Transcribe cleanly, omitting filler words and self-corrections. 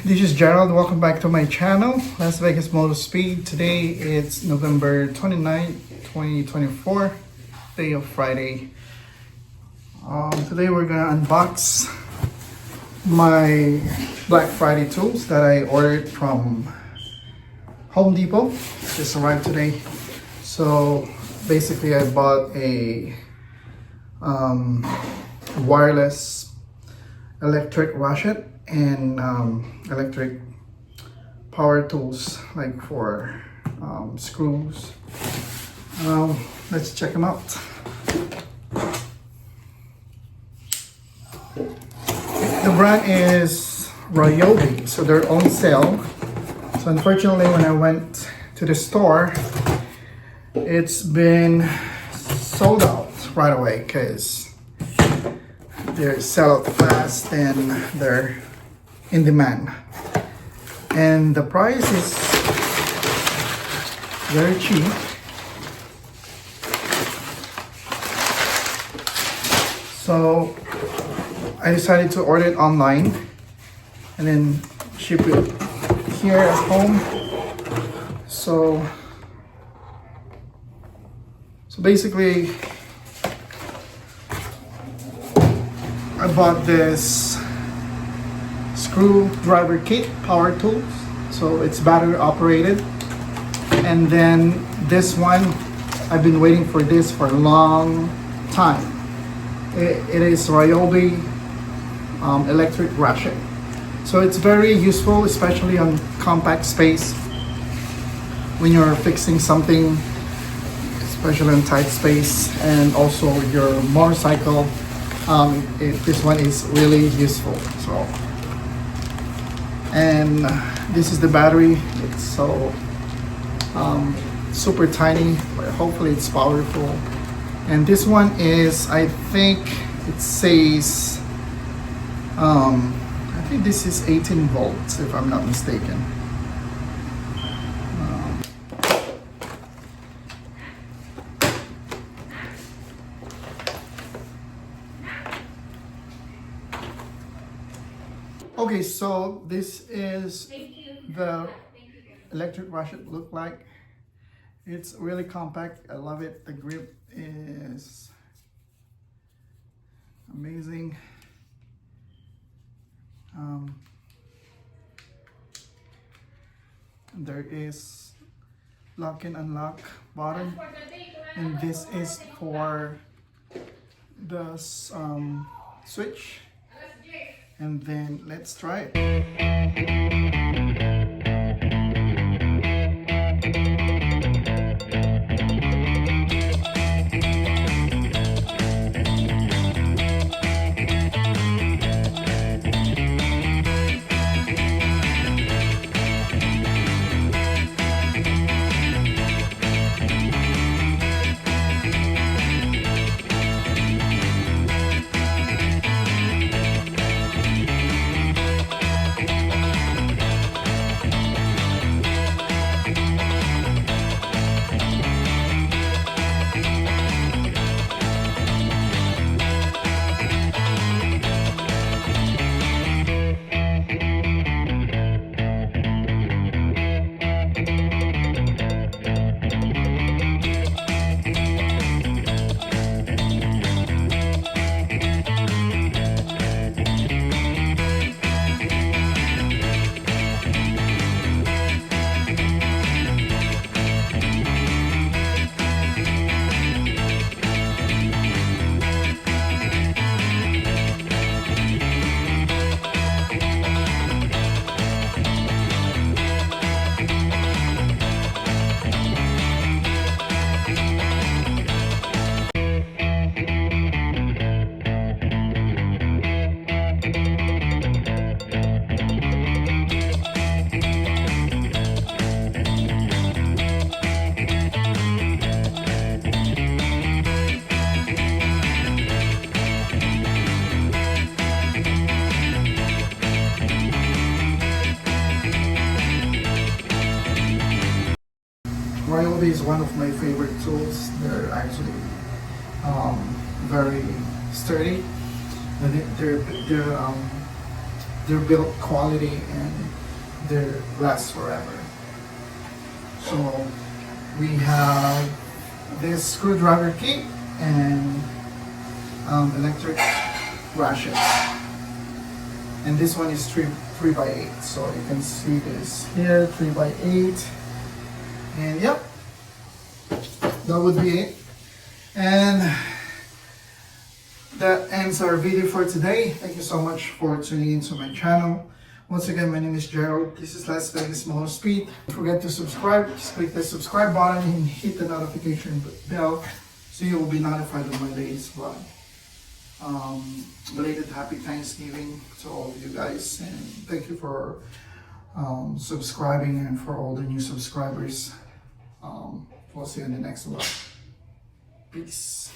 This is Gerald. Welcome back to my channel, Las Vegas Motor Speed. Today it's November 29th, 2024, day of Friday. Today we're gonna unbox my Black Friday tools that I ordered from Home Depot. Just arrived today. So basically I bought a wireless electric ratchet and electric power tools like for screws. Let's check them out. The brand is RYOBI, so they're on sale. So unfortunately when I went to the store, it's been sold out right away because they sell out fast and they're in demand. And the price is very cheap. So I decided to order it online and then ship it here at home. So basically I bought this screwdriver kit, power tools, so it's battery operated. And then this one, I've been waiting for this for a long time. It is RYOBI electric ratchet. So it's very useful, especially on compact space when you're fixing something, especially in tight space, and also with your motorcycle. This one is really useful. So, and this is the battery. It's so super tiny, but hopefully it's powerful. And this one is, I think it says, I think this is 18 volts if I'm not mistaken. Okay, so this is the electric ratchet look like. It's really compact. I love it. The grip is amazing. There is lock and unlock button, and this is for the switch. And then let's try it. RYOBI is one of my favorite tools. They're actually very sturdy. They're they're built quality and they last forever. So we have this screwdriver key and electric ratchet, and this one is 3 by 8, so you can see this here, 3 by 8, and yep, that would be it. And that ends our video for today. Thank you so much for tuning into my channel. Once again, my name is Gerald. This is Las Vegas Motor Speed. Don't forget to subscribe. Just click the subscribe button and hit the notification bell so you will be notified of my latest vlog. Belated happy Thanksgiving to all of you guys, and thank you for subscribing, and for all the new subscribers. We'll see you in the next vlog. Peace.